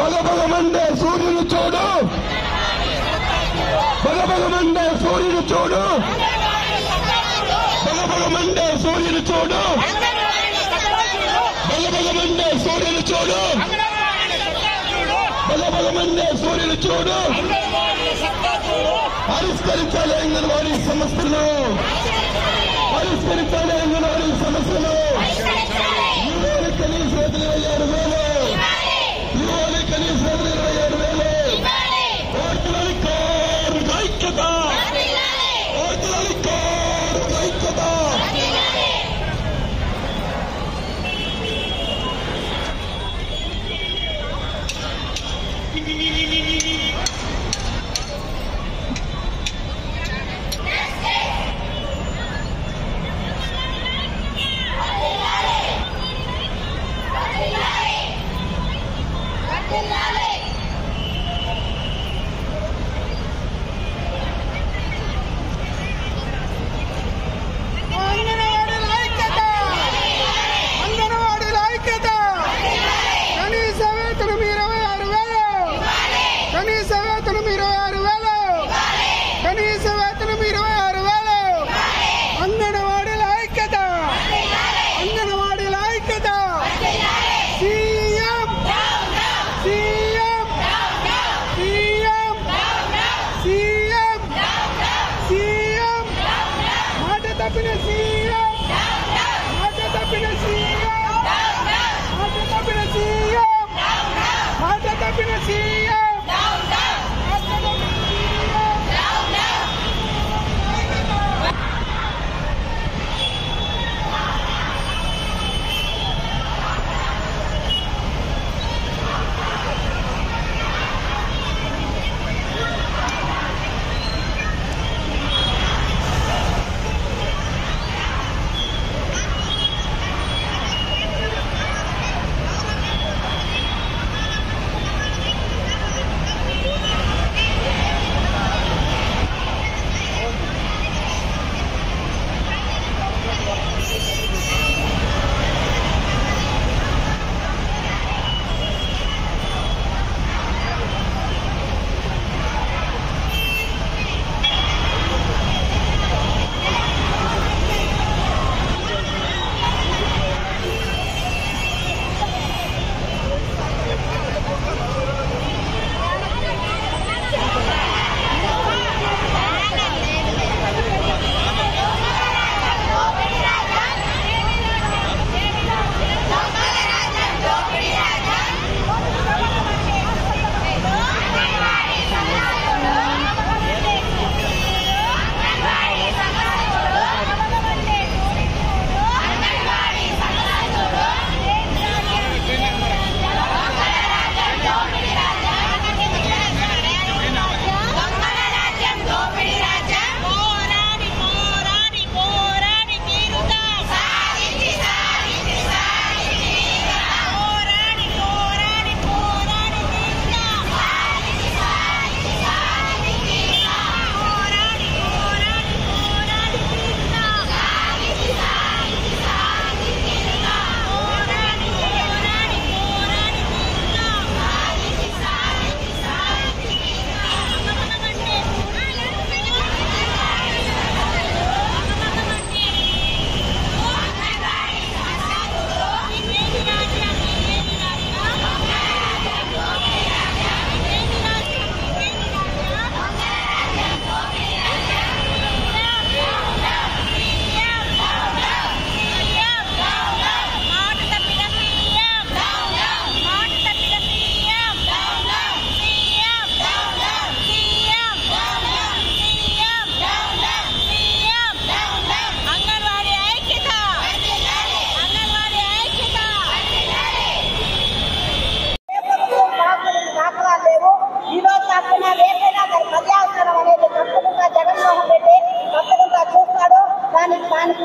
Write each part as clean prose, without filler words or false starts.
బగబగమండే సూర్యుని చూడు, బగబగమండే సూర్యుని చూడు, బగబగమండే సూర్యుని చూడు, బగబగమండే సూర్యుని చూడు, బగబగమండే సూర్యుని చూడు. పరిష్కరించాలి అంగన్వాడీ సమస్యలు, పరిష్కరించాలి అంగన్వాడీ సమస్యలు. యువని కనీస వేతన 27,000, యువని కనీస వేతన 27,000. ఓర్తులని కార్మిక ఐక్యత, ఓర్తులని కార్మిక ఐక్యత.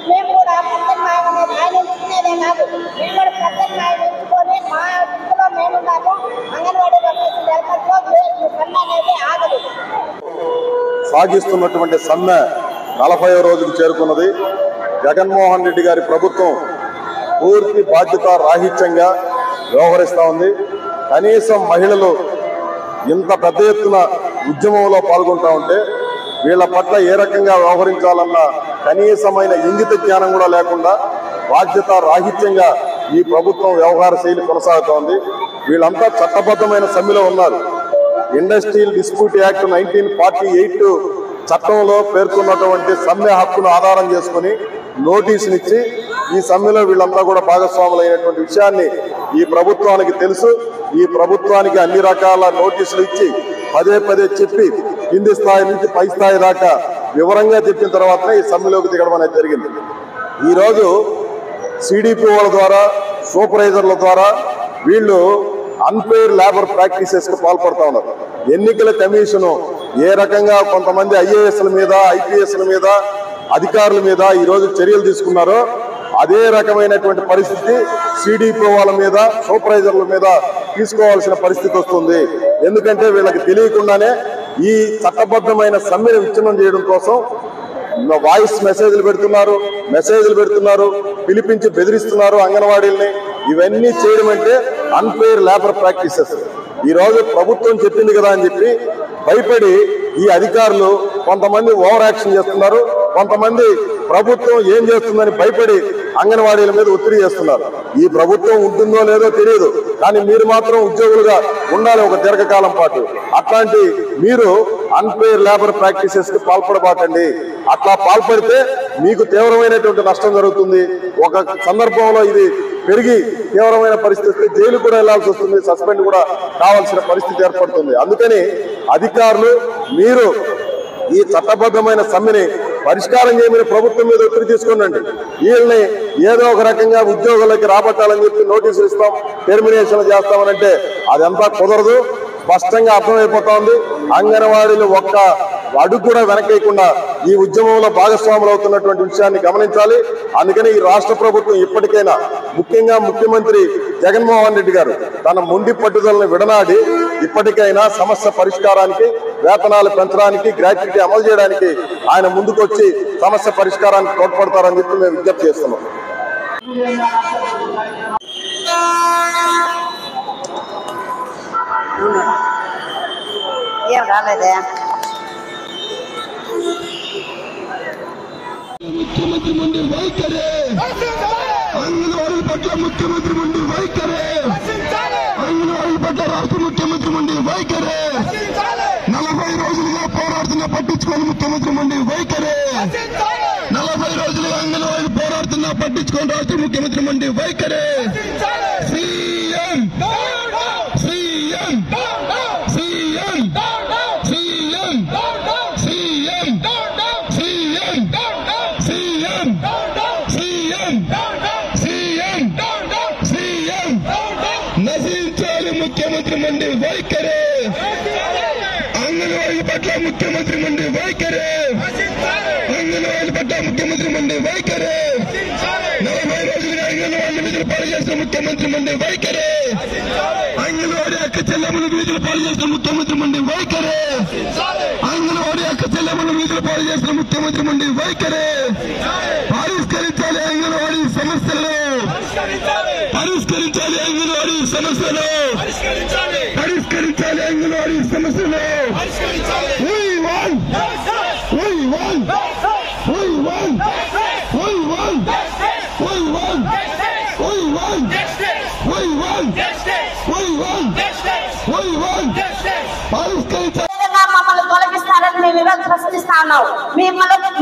మేము కూడా ప్రత్యామ్నాయం అనేది ఆయన ఇచ్చినదే కాదు, మేము కూడా ప్రత్యామ్నాయం ఎంచుకొని మా ఇంట్లో మేమున్నాము. అంగన్వాడీ వర్కర్స్ నెలకొల్లో సమ్మె అనేది ఆగదు. సాగిస్తున్నటువంటి సమ్మె 40వ రోజుకు చేరుకున్నది. జగన్మోహన్ రెడ్డి గారి ప్రభుత్వం పూర్తి బాధ్యత రాహిత్యంగా వ్యవహరిస్తూ ఉంది. కనీసం మహిళలు ఇంత పెద్ద ఎత్తున ఉద్యమంలో పాల్గొంటా ఉంటే వీళ్ళ పట్ల ఏ రకంగా వ్యవహరించాలన్న కనీసమైన ఇంగిత జ్ఞానం కూడా లేకుండా బాధ్యత రాహిత్యంగా ఈ ప్రభుత్వం వ్యవహార శైలి కొనసాగుతోంది. వీళ్ళంతా చట్టబద్ధమైన సమ్మెలో ఉన్నారు. ఇండస్ట్రియల్ డిస్ప్యూట్ యాక్ట్ 1948 చట్టంలో పేర్కొన్నటువంటి సమ్మె హక్కును ఆధారం చేసుకుని నోటీసునిచ్చి ఈ సమ్మెలో వీళ్ళంతా కూడా భాగస్వాములైనటువంటి విషయాన్ని ఈ ప్రభుత్వానికి తెలుసు. ఈ ప్రభుత్వానికి అన్ని రకాల నోటీసులు ఇచ్చి పదే పదే చెప్పి కింది స్థాయి నుంచి పై స్థాయి దాకా వివరంగా చెప్పిన తర్వాతనే ఈ సమ్మెలోకి దిగడం అనేది జరిగింది. ఈరోజు సిడిపిఓల ద్వారా సూపర్వైజర్ల ద్వారా వీళ్ళు అన్ఫెయిర్ లేబర్ ప్రాక్టీసెస్ కు పాల్పడుతూ ఉన్నారు. ఎన్నికల కమిషను ఏ రకంగా కొంతమంది ఐఏఎస్ల మీద ఐపీఎస్ల మీద అధికారుల మీద ఈరోజు చర్యలు తీసుకున్నారో అదే రకమైనటువంటి పరిస్థితి సిడిపిఓల మీద సూపర్వైజర్ల మీద తీసుకోవాల్సిన పరిస్థితి వస్తుంది. ఎందుకంటే వీళ్ళకి తెలియకుండానే ఈ చట్టబద్ధమైన సమ్మెను విచ్ఛిన్నం చేయడం కోసం వాయిస్ మెసేజ్లు పెడుతున్నారు, పిలిపించి బెదిరిస్తున్నారు అంగన్వాడీల్ని. ఇవన్నీ చేయడం అంటే అన్ఫెయిర్ లేబర్ ప్రాక్టీసెస్. ఈ రోజు ప్రభుత్వం చెప్పింది కదా అని చెప్పి భయపడి ఈ అధికారులు కొంతమంది ఓవర్ యాక్షన్ చేస్తున్నారు, కొంతమంది ప్రభుత్వం ఏం చేస్తుందని భయపడి అంగన్వాడీల మీద ఒత్తిడి చేస్తున్నారు. ఈ ప్రభుత్వం ఉంటుందో లేదో తెలియదు, కానీ మీరు మాత్రం ఉద్యోగులుగా ఉండాలి ఒక దీర్ఘకాలం పాటు. అట్లాంటి మీరు అన్ఫెయిర్ లేబర్ ప్రాక్టీసెస్ కి పాల్పడబాకండి. అట్లా పాల్పడితే మీకు తీవ్రమైనటువంటి నష్టం జరుగుతుంది. ఒక సందర్భంలో ఇది పెరిగి తీవ్రమైన పరిస్థితి జైలు కూడా వెళ్లాల్సి వస్తుంది, సస్పెండ్ కూడా కావాల్సిన పరిస్థితి ఏర్పడుతుంది. అందుకని అధికారులు మీరు ఈ చట్టబద్ధమైన సమ్మెని పరిష్కారం చేయమని ప్రభుత్వం మీద ఒత్తిడి తీసుకోండి. వీళ్ళని ఏదో ఒక రకంగా ఉద్యోగులకి రాబట్టాలని చెప్పి నోటీసులు ఇస్తాం, టెర్మినేషన్ చేస్తామనంటే అదంతా కుదరదు. స్పష్టంగా అర్థమైపోతోంది. అంగన్వాడీలు ఒక్క అడుగు కూడా వెనకేయకుండా ఈ ఉద్యమంలో భాగస్వాములు అవుతున్నటువంటి విషయాన్ని గమనించాలి. అందుకని ఈ రాష్ట్ర ప్రభుత్వం ఇప్పటికైనా, ముఖ్యంగా ముఖ్యమంత్రి జగన్మోహన్ రెడ్డి గారు తన మొండి పట్టుదలను విడనాడి ఇప్పటికైనా సమస్య పరిష్కారానికి, వేతనాలు పెంచడానికి, గ్రాట్యుటీ అమలు చేయడానికి ఆయన ముందుకొచ్చి సమస్య పరిష్కారానికి తోడ్పడతారని చెప్పి మేము విజ్ఞప్తి చేస్తున్నాం. ఏం రాలేదే ముఖ్యమంత్రి ముందు వైఖరి, అంగన్వాడీల పట్ల ముఖ్యమంత్రి ముందు వైఖరి, అంగన్వాడీల పట్ల రాష్ట్ర ముఖ్యమంత్రి ముందు వైఖరి, 40 రోజులుగా పోరాడుతున్న పట్టించుకోని ముఖ్యమంత్రి ముందు వైఖరి, 40 రోజులుగా అంగన్వాడీలు పోరాడుతున్నా పట్టించుకోని రాష్ట్ర ముఖ్యమంత్రి ముందు వైఖరి. CM CM CM CM CM CM CM CM CM CM నశించాలి ముఖ్యమంత్రి మండి వైఖరి, అంగన్వాడీల పట్ల ముఖ్యమంత్రి మండి వైఖరి, అంగన్వాడీల పట్ల ముఖ్యమంత్రి మండి వైఖరి, 40 రోజులుగా అంగన్వాడీల విధులు పాలు చేసిన ముఖ్యమంత్రి మండి వైఖరి, అంగన్వాడీ అక్క చెల్లెమ్మల విధులు పాలు చేసిన ముఖ్యమంత్రి మండి వైఖరి, అంగన్వాడీ అక్క చెల్లెమ్మల విధులు పాలు చేసిన ముఖ్యమంత్రి మండి వైఖరి. పరిష్కరించాలి అంగన్వాడీ సమస్యలు, పరిష్కరించాలి అంగన్వాడీ సమస్యలు, పరిష్కరించాలి అంగన్వాడీ సమస్యలు. We want, we want, we want, we want, we want, we want, we want, we want, we want. పరిష్కరించాలి. మమ్మల్ని తొలగిస్తారని మేము ఈరోజు ప్రశ్నిస్తా ఉన్నాం.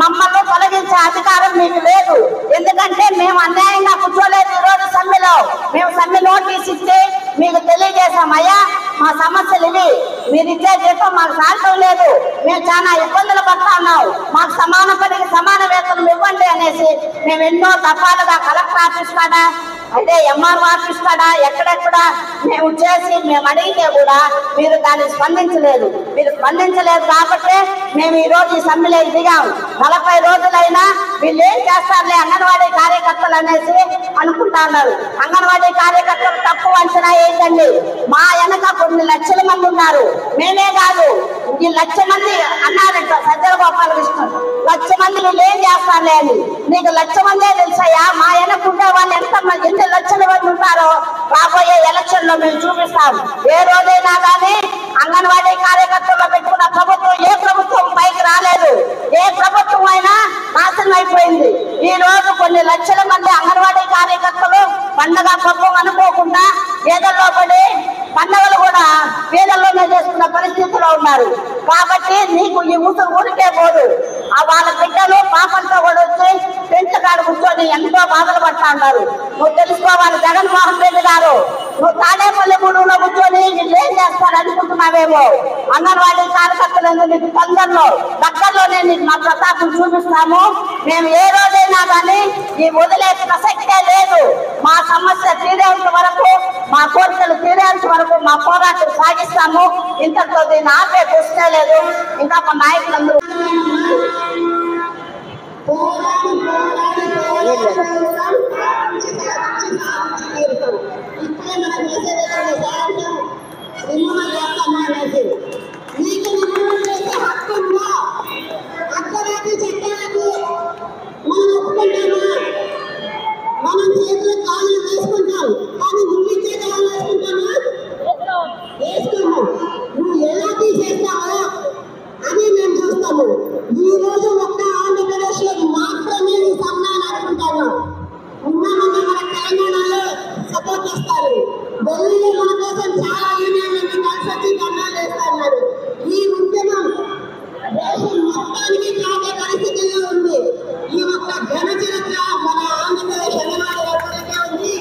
మమ్మల్ని తొలగించే అధికారం మీకు లేదు. ఎందుకంటే మేము అన్యాయంగా కూర్చోలేదు. ఈరోజు సమ్మెలో మేము సమ్మె నోటీస్ ఇచ్చి మీకు తెలియజేశామయ్యా, మా సమస్యలు ఇవి, మీరు ఇచ్చే జీతం మాకు సాధ్యం లేదు, మేము చాలా ఇబ్బందులు పడతా ఉన్నాం, మాకు సమాన పనికి సమాన వేతనం ఇవ్వండి అనేసి మేము ఎన్నో దఫాలుగా కలెక్టర్ ఆఫీస్ కాడ, అంటే ఎంఆర్ఓ ఆఫీస్ కాడ ఎక్కడెక్కడ మేము చేసి మేము అడిగితే కూడా మీరు దాన్ని స్పందించలేదు. మీరు స్పందించలేదు కాబట్టి మేము ఈ రోజు ఈ సమ్మెలో దిగాం. 40 రోజులైనా వీళ్ళు ఏం చేస్తారులే అంగన్వాడీ కార్యకర్తలు అనేసి అనుకుంటా ఉన్నారు. అంగన్వాడీ కార్యకర్తలు తప్పు అంచనా ఏంటండి? మా వెనక కొన్ని లక్షల మంది ఉన్నారు. మేమే కాదు, ఈ 1,00,000 మంది అన్నారంట సజ్జల గోపాలకృష్ణ, 1,00,000 మంది వీళ్ళు ఏం చేస్తారులే అని. నీకు 1,00,000 మందే తెలుసయ్యా, మా వెనకుండే వాళ్ళు ఎన్ని లక్షల మంది ఉంటారో రాబోయే ఎలక్షన్ లో మేము చూపిస్తాం. ఏ రోజైనా కానీ అంగన్వాడీ కార్యకర్తల్లో పెట్టుకున్న ప్రభుత్వం ఏ ప్రభుత్వం పైకి రాలేదు. ఏ ప్రభుత్వం అయినా నాశనం అయిపోయింది. ఈ రోజు కొన్ని లక్షల మంది అంగన్వాడీ కార్యకర్తలు పండగ పబ్బం అనుకోకుండా పేదల్లో పడి పండగలు కూడా పేదల్లోనే చేసుకున్న పరిస్థితిలో ఉన్నారు. కాబట్టి నీకు ఈ ఊరికే పోదు. ఆ వాళ్ళ బిడ్డలు పాపంతో కూడా వచ్చి టెంట్ కాడ కూర్చొని ఎంతో బాధలు పడతా ఉన్నారు. నువ్వు తెలుసుకోవాలి జగన్మోహన్ రెడ్డి గారు, నువ్వు తాడేపల్లి గూడూలో కూర్చొని వీళ్ళు ఏం చేస్తారు అనుకుంటున్నావేమో. అంగన్వాడీ కార్యకర్తలు నీకు దగ్గరలోనే నీకు మా ప్రతాపం చూపిస్తాము. మేము ఏ రోజైనా కానీ ఈ వదిలే ప్రసక్తే లేదు. మా సమస్య తీరేంత వరకు, మా కోరికలు తీరేంత వరకు మా పోరాటం సాగిస్తాము. ఇంతతో దీన్ని ఆపే ప్రశ్నే లేదు. ఇంకా మా నాయకులందరూ మనం చేతుల కాళ్ళు వేసుకుంటాం, కానీ నువ్వు చేతులు వేసుకుంటామా? వేసుకోము. నువ్వు ఎలా తీసేస్తావో అని మేము చూస్తాము. ఈ రోజు ఒక్క ఆంధ్రప్రదేశ్ లో మాత్రమే నీ సమ్మానం అనుకుంటాను. ఉన్నామన్నా మన తెలంగాణలో సపోర్ట్ చేస్తారు. ఢిల్లీలో మన కోసం చాలా యూనియన్లు కలిసి ధర్నాలు చేస్తున్నారు. ఈ ఉద్యమం దేశం మొత్తానికి కాగే పరిస్థితుల్లో ఉంది. ఈ ఒక్క ఘన చరిత్ర మన ఆంధ్రప్రదేశ్ అంగన్వాడీ ఉంది.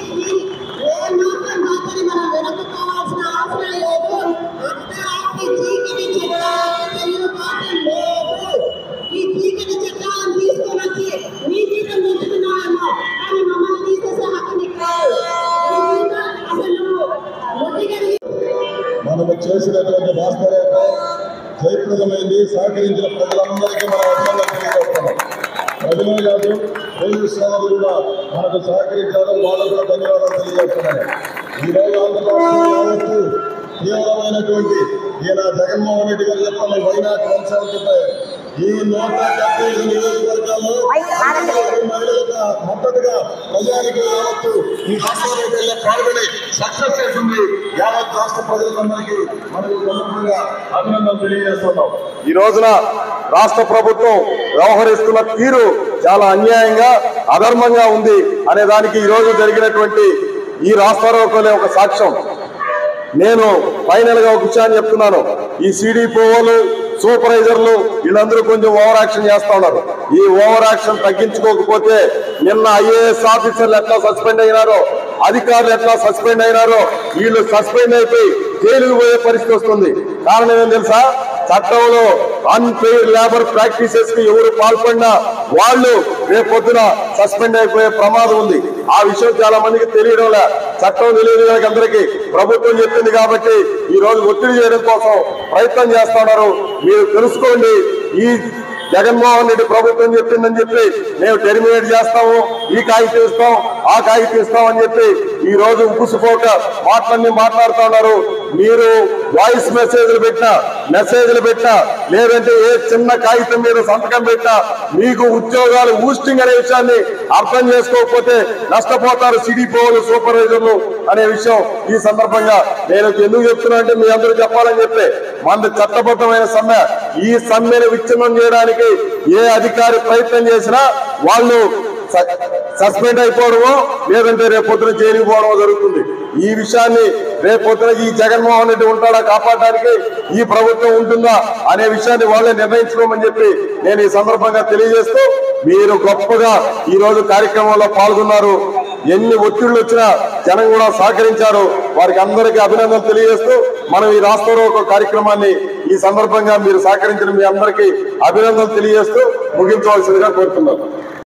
ఏ మాత్రం మాత్రమే మనం వెనుకోవాల్సిన అవసరం లేదు. అర్ధరాత్రి చీకటి చట్టాలు లేదు. ఈ చీకటి చట్టాలను తీసుకొని వచ్చి మీ జీతం పెంచుతున్నామేమో, కానీ మమ్మల్ని తీసేసే హక్కు నీకు కాదు. అసలు మనము చేసినటువంటి వాస్తవాలపై జయప్రదమైంది. సహకరించిన ప్రజలందరికీ మనం అభినందనలు తెలియజేస్తున్నాం. ప్రజలే కాదు పోలీసు సోదరులు కూడా మనకు సహకరించారు, వాళ్ళకు కూడా ధన్యవాదాలు తెలియజేస్తున్నాను. ఈరోజు ఆంధ్రప్రదేశ్ తీవ్రమైనటువంటి ఈయన జగన్మోహన్ రెడ్డి గారు చెప్తున్న వైనాట్ 175 ఈ 175 నియోజకవర్గాల్లో మహిళలకు మద్దతుగా ప్రజానికి యావత్తు ఈ రాష్ట్రంలో పాల్గొని సక్సెస్ చేసింది. యావత్ రాష్ట్ర ప్రజలందరికీ మనకు సందర్భంగా అభినందనలు తెలియజేస్తున్నాం. ఈ రోజున రాష్ట్ర ప్రభుత్వం వ్యవహరిస్తున్న తీరు చాలా అన్యాయంగా అధర్మంగా ఉంది అనే దానికి ఈ రోజు జరిగినటువంటి ఈ రాస్తారోకోలే ఒక సాక్ష్యం. నేను ఫైనల్ గా ఒక విషయాన్ని చెప్తున్నాను. ఈ సిడిపోలు, సూపర్వైజర్లు వీళ్ళందరూ కొంచెం ఓవర్ యాక్షన్ చేస్తా ఉన్నారు. ఈ ఓవర్ యాక్షన్ తగ్గించుకోకపోతే నిన్న ఐఏఎస్ ఆఫీసర్లు ఎట్లా సస్పెండ్ అయినారో, అధికారులు ఎట్లా సస్పెండ్ అయినారో, వీళ్ళు సస్పెండ్ అయిపోయి జైలుకు పోయే పరిస్థితి వస్తుంది. కారణం ఏం తెలుసా? చట్టంలో అన్ఫెయిర్ లేబర్ ప్రాక్టీసెస్ కి ఎవరు పాల్పడినా వాళ్ళు రేపొద్దున సస్పెండ్ అయిపోయే ప్రమాదం ఉంది. ఆ విషయం చాలా మందికి తెలియడం లే. చట్టం తెలియదు కనుక అందరికీ ప్రభుత్వం చెప్పింది కాబట్టి ఈ రోజు ఒత్తిడి చేయడం కోసం ప్రయత్నం చేస్తున్నారు. మీరు తెలుసుకోండి, ఈ జగన్మోహన్ రెడ్డి ప్రభుత్వం చెప్పిందని చెప్పి మేము టెర్మినేట్ చేస్తాము, ఈ కాగితం ఇస్తాం, ఆ కాగితం ఇస్తాం అని చెప్పి ఈ రోజు ఉప్పుసుపోక మాటలన్నీ మాట్లాడుతూ ఉన్నారు. మీరు వాయిస్ మెసేజ్లు పెట్టినా లేదంటే ఏ చిన్న కాగితం మీద సంతకం పెట్టినా మీకు ఉద్యోగాలు ఊస్టింగ్ అనే విషయాన్ని అర్థం చేసుకోకపోతే నష్టపోతారు సిడిపోలు, సూపర్వైజర్లు అనే విషయం ఈ సందర్భంగా నేను ఎందుకు చెప్తున్నా అంటే మీ అందరూ చెప్పాలని చెప్పి మన చట్టబద్ధమైన సమ్మె. ఈ సమ్మెను విచ్ఛిన్నం చేయడానికి ఏ అధికారి ప్రయత్నం చేసినా వాళ్ళు సస్పెండ్ అయిపోవడమో లేదంటే రేపొద్దున జైలుకు పోవడమో జరుగుతుంది. ఈ విషయాన్ని రేపొద్దున ఈ జగన్మోహన్ రెడ్డి ఉంటాడా కాపాడడానికి, ఈ ప్రభుత్వం ఉంటుందా అనే విషయాన్ని వాళ్ళే నిర్ణయించుకోమని చెప్పి నేను ఈ సందర్భంగా తెలియజేస్తూ, మీరు గొప్పగా ఈ రోజు కార్యక్రమంలో పాల్గొన్నారు. ఎన్ని ఒత్తిళ్లు వచ్చినా జనం కూడా సహకరించారు. వారికి అందరికీ అభినందనలు తెలియజేస్తూ మనం ఈ రాష్ట్రంలో కార్యక్రమాన్ని ఈ సందర్భంగా మీరు సహకరించిన మీ అందరికీ అభినందనలు తెలియజేస్తూ ముగించవలసిందిగా కోరుతున్నాను.